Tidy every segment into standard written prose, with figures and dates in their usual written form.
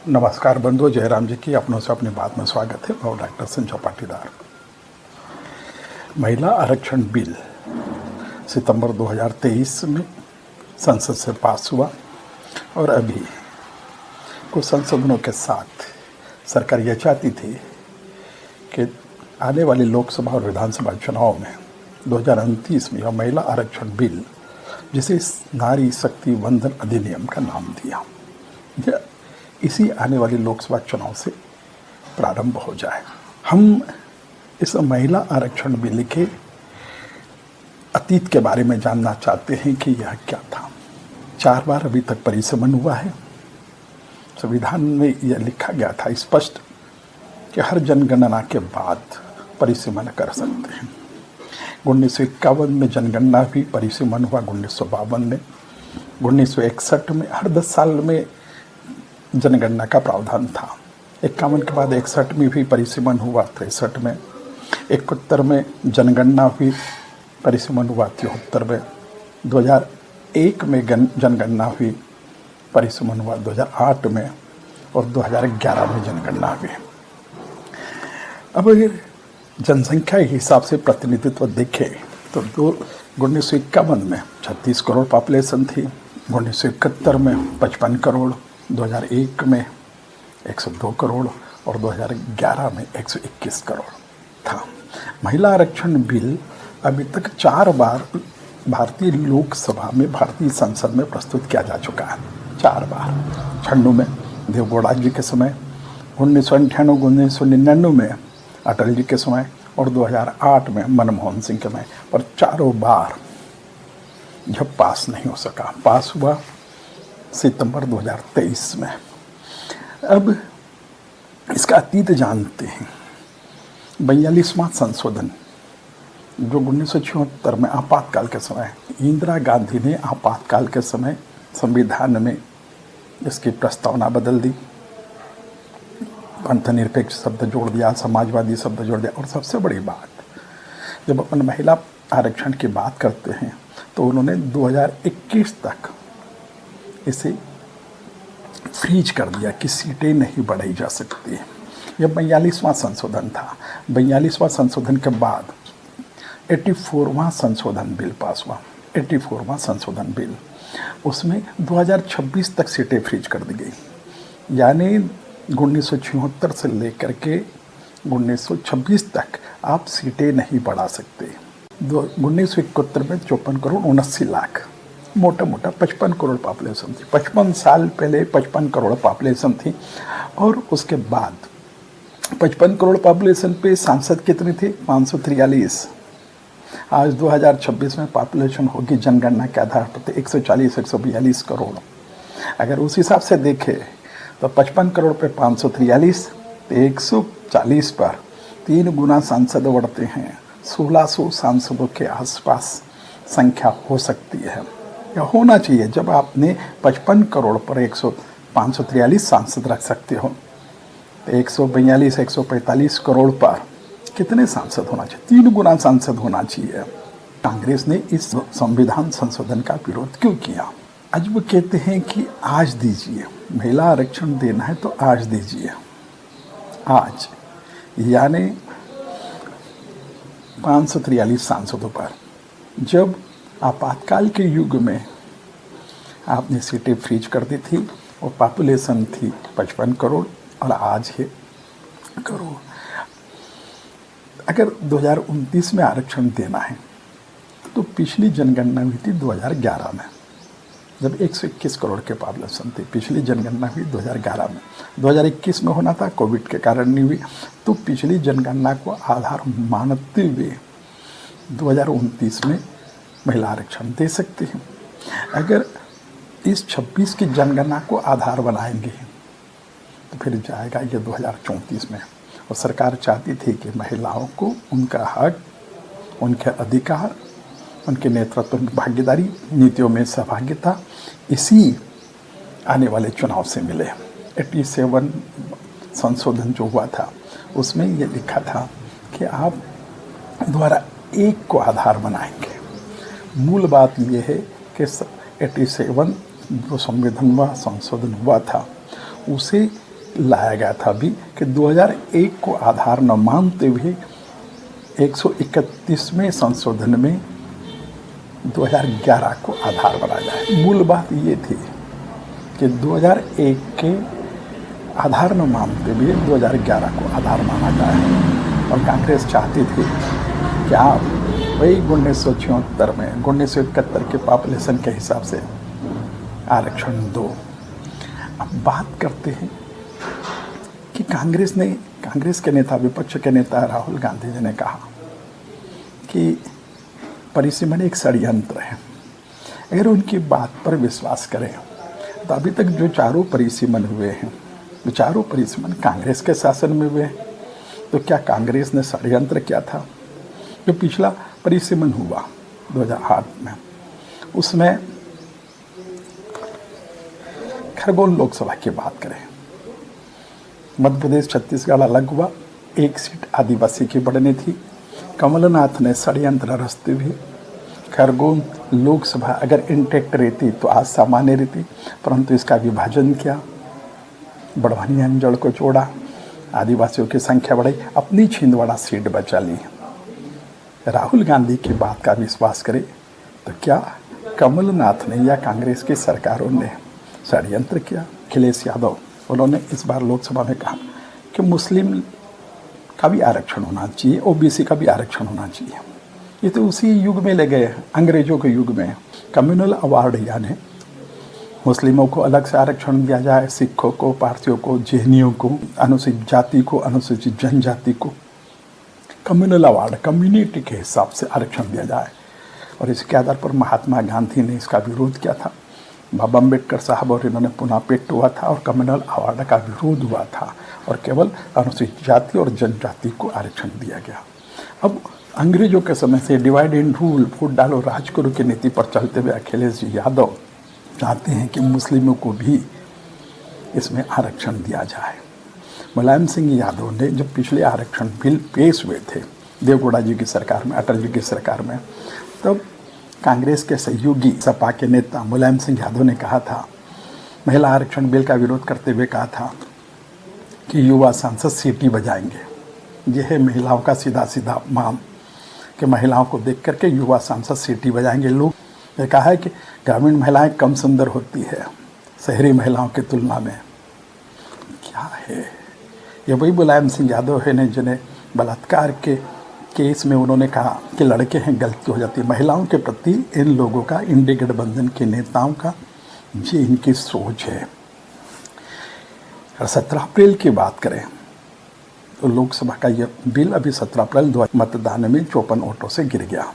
नमस्कार बंधु, जयराम जी की अपनों से अपनी बात में स्वागत है। और डॉक्टर संजय पाटीदार। महिला आरक्षण बिल सितंबर 2023 में संसद से पास हुआ और अभी कुछ संशोधनों के साथ सरकार यह चाहती थी कि आने वाले लोकसभा और विधानसभा चुनाव में 2029 में यह महिला आरक्षण बिल, जिसे नारी शक्ति वंदन अधिनियम का नाम दिया, यह इसी आने वाले लोकसभा चुनाव से प्रारंभ हो जाए। हम इस महिला आरक्षण बिल के अतीत के बारे में जानना चाहते हैं कि यह क्या था। 4 बार अभी तक परिसमन हुआ है। संविधान में यह लिखा गया था स्पष्ट कि हर जनगणना के बाद परिसीमन कर सकते हैं। 1951 में जनगणना भी परिसीमन हुआ, 1952 में, 1961 में, हर 10 साल में जनगणना का प्रावधान था। 51 के बाद 61 में भी परिसीमन हुआ, 63 में, 71 में जनगणना हुई, परिसीमन हुआ 73 में, 2001 में जनगणना हुई, परिसीमन हुआ 2008 में, और 2011 में जनगणना हुई। अब अगर जनसंख्या के हिसाब से प्रतिनिधित्व देखें तो 1951 में 36 करोड़ पॉपुलेशन थी, 1971 में 55 करोड़, 2001 में 102 करोड़ और 2011 में 121 करोड़ था। महिला आरक्षण बिल अभी तक 4 बार भारतीय लोकसभा में, भारतीय संसद में प्रस्तुत किया जा चुका है। 4 बार। 96 में देवेगौड़ा जी के समय, 1998, 1999 में अटल जी के समय और 2008 में मनमोहन सिंह के समय, पर चारों बार यह पास नहीं हो सका। पास हुआ सितंबर 2023 में। अब इसका अतीत जानते हैं। 42वां संशोधन जो 1976 में आपातकाल के समय इंदिरा गांधी ने आपातकाल के समय संविधान में इसकी प्रस्तावना बदल दी, पंथनिरपेक्ष शब्द जोड़ दिया, समाजवादी शब्द जोड़ दिया। और सबसे बड़ी बात, जब अपन महिला आरक्षण की बात करते हैं तो उन्होंने 2021 तक इसे फ्रीज कर दिया कि सीटें नहीं बढ़ाई जा सकती। यह 42वां संशोधन था। 42वां संशोधन के बाद 84वां संशोधन बिल पास हुआ। 84वां संशोधन बिल, उसमें 2026 तक सीटें फ्रीज कर दी गई। यानी 1976 से लेकर के 1926 तक आप सीटें नहीं बढ़ा सकते। 1971 में 54 करोड़ 79 लाख, मोटा मोटा 55 करोड़ पॉपुलेशन थी। 55 साल पहले 55 करोड़ पॉपुलेशन थी। और उसके बाद 55 करोड़ पॉपुलेशन पे सांसद कितने थे? 543। आज 2026 में पॉपुलेशन होगी जनगणना के आधार पर 140-142 करोड़। अगर उस हिसाब से देखें तो 55 करोड़ पे 543 तो 140 पर 3 गुना सांसद बढ़ते हैं। 1600 सांसदों के आसपास संख्या हो सकती है, या होना चाहिए। जब आपने 55 करोड़ पर 543 सांसद रख सकते हो तो 142-145 करोड़ पर कितने सांसद होना चाहिए? 3 गुना सांसद होना चाहिए। कांग्रेस ने इस संविधान संशोधन का विरोध क्यों किया? आज वो कहते हैं कि आज दीजिए, महिला आरक्षण देना है तो आज दीजिए। आज यानी 543 सांसदों पर, जब आपातकाल के युग में आपने सीटें फ्रीज कर दी थी और पॉपुलेशन थी 55 करोड़ और आज है करोड़। अगर 2029 में आरक्षण देना है तो पिछली जनगणना हुई थी 2011 में, जब 121 करोड़ के पॉपुलेशन थी। पिछली जनगणना हुई 2011 में। 2021 में होना था, कोविड के कारण नहीं हुई। तो पिछली जनगणना को आधार मानते हुए 2029 में महिला आरक्षण दे सकते हैं। अगर इस 26 की जनगणना को आधार बनाएंगे तो फिर जाएगा ये 2034 में। और सरकार चाहती थी कि महिलाओं को उनका हक, उनके अधिकार, उनके नेतृत्व में भागीदारी, नीतियों में सहभागिता इसी आने वाले चुनाव से मिले। 87 संशोधन जो हुआ था उसमें ये लिखा था कि आप द्वारा एक को आधार बनाएंगे। मूल बात यह है कि 87 जो संविधान संशोधन हुआ था उसे लाया गया था अभी कि 2001 को आधार न मानते हुए 131वें संशोधन में 2011 को आधार बनाया जाए। मूल बात ये थी कि 2001 के आधार न मानते हुए 2011 को आधार माना जाए और कांग्रेस चाहती थी कि आप वही 1976 में 1971 के पॉपुलेशन के हिसाब से आरक्षण दो। अब बात करते हैं कि कांग्रेस के नेता, विपक्ष के नेता राहुल गांधी जी ने कहा कि परिसीमन एक षड्यंत्र है। अगर उनकी बात पर विश्वास करें तो अभी तक जो चारों परिसीमन हुए हैं, वो चारों परिसीमन कांग्रेस के शासन में हुए हैं। तो क्या कांग्रेस ने षड्यंत्र किया था? जो पिछला परिसीमन हुआ 2008 में, उसमें खरगोन लोकसभा की बात करें, मध्य प्रदेश छत्तीसगढ़ अलग हुआ, एक सीट आदिवासी की बढ़नी थी। कमलनाथ ने षड्यंत्र रचते हुए खरगोन लोकसभा अगर इंटैक्ट रहती तो आज सामान्य रहती, परंतु इसका विभाजन किया, बड़वानी अंजड़ को जोड़ा, आदिवासियों की संख्या बढ़ाई, अपनी छिंदवाड़ा सीट बचा ली। राहुल गांधी की बात का विश्वास करें तो क्या कमलनाथ ने या कांग्रेस की सरकारों ने षड्यंत्र किया? अखिलेश यादव उन्होंने इस बार लोकसभा में कहा कि मुस्लिम का भी आरक्षण होना चाहिए, ओबीसी का भी आरक्षण होना चाहिए। ये तो उसी युग में ले गए, अंग्रेजों के युग में। कम्युनल अवार्ड यानी मुस्लिमों को अलग से आरक्षण दिया जाए, सिखों को, पारसियों को, जैनियों को, अनुसूचित जाति को, अनुसूचित जनजाति को कम्युनल अवार्ड, कम्युनिटी के हिसाब से आरक्षण दिया जाए। और इसके आधार पर महात्मा गांधी ने इसका विरोध किया था, बाबा अम्बेडकर साहब और इन्होंने पुनः पेट हुआ था और कम्युनल अवार्ड का विरोध हुआ था और केवल अनुसूचित जाति और जनजाति को आरक्षण दिया गया। अब अंग्रेजों के समय से डिवाइड एंड रूल, वोट डालो राज करो की नीति पर चलते हुए अखिलेश यादव चाहते हैं कि मुस्लिमों को भी इसमें आरक्षण दिया जाए। मुलायम सिंह यादव ने जब पिछले आरक्षण बिल पेश हुए थे देवगौड़ा जी की सरकार में, अटल जी की सरकार में, तब कांग्रेस के सहयोगी सपा के नेता मुलायम सिंह यादव ने कहा था, महिला आरक्षण बिल का विरोध करते हुए कहा था कि युवा सांसद सीटी बजाएंगे। यह है महिलाओं का सीधा सीधा मांग कि महिलाओं को देख करके युवा सांसद सीटी बजाएंगे। लोग ने कहा है कि ग्रामीण महिलाएं कम सुंदर होती है शहरी महिलाओं की तुलना में। क्या है ये? वही मुलायम सिंह यादव है ने जिन्हें बलात्कार के केस में उन्होंने कहा कि लड़के हैं, गलती हो जाती है। महिलाओं के प्रति इन लोगों का, इंडिया गठबंधन के नेताओं का, ये इनकी सोच है। और 17 अप्रैल की बात करें तो लोकसभा का यह बिल अभी 17 अप्रैल मतदान में 54 वोटों से गिर गया।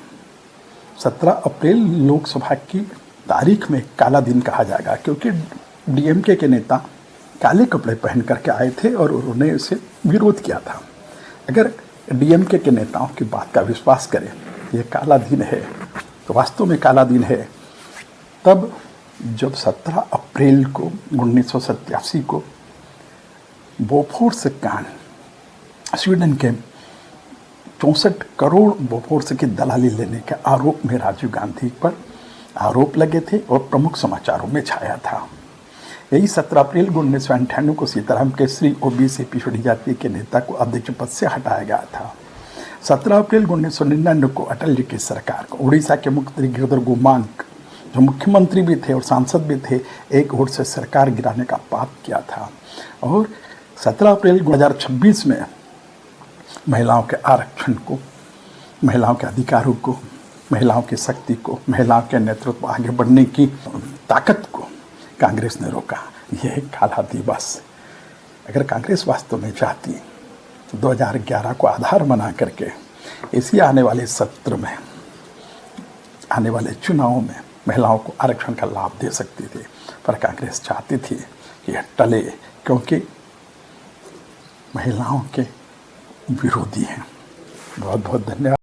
17 अप्रैल लोकसभा की तारीख में काला दिन कहा जाएगा, क्योंकि डीएमके के नेता काले कपड़े पहन करके आए थे और उन्होंने इसे विरोध किया था। अगर डीएमके के नेताओं की बात का विश्वास करें, ये काला दिन है तो वास्तव में काला दिन है। तब जब 17 अप्रैल को 1987 को बोफोर्स कांड, स्वीडन के 64 करोड़ बोफोर्स की दलाली लेने के आरोप में राजीव गांधी पर आरोप लगे थे और प्रमुख समाचारों में छाया था। यही 17 अप्रैल 1998 को सीताराम केसरी ओबीसी पिछड़ी जाति के नेता को अध्यक्ष पद से हटाया गया था। 17 अप्रैल 1999 को अटल जी की सरकार को उड़ीसा के मुख्यमंत्री गिरिधर गोमांक, जो मुख्यमंत्री भी थे और सांसद भी थे, एक वोट से सरकार गिराने का पाप किया था। और 17 अप्रैल 2026 में महिलाओं के आरक्षण को, महिलाओं के अधिकारों को, महिलाओं की शक्ति को, महिलाओं के नेतृत्व आगे बढ़ने की ताकत को कांग्रेस ने रोका। यह काला दिवस। अगर कांग्रेस वास्तव में चाहती तो 2011 को आधार बना करके इसी आने वाले सत्र में, आने वाले चुनावों में महिलाओं को आरक्षण का लाभ दे सकती थी, पर कांग्रेस चाहती थी कि यह टले, क्योंकि महिलाओं के विरोधी हैं। बहुत बहुत धन्यवाद।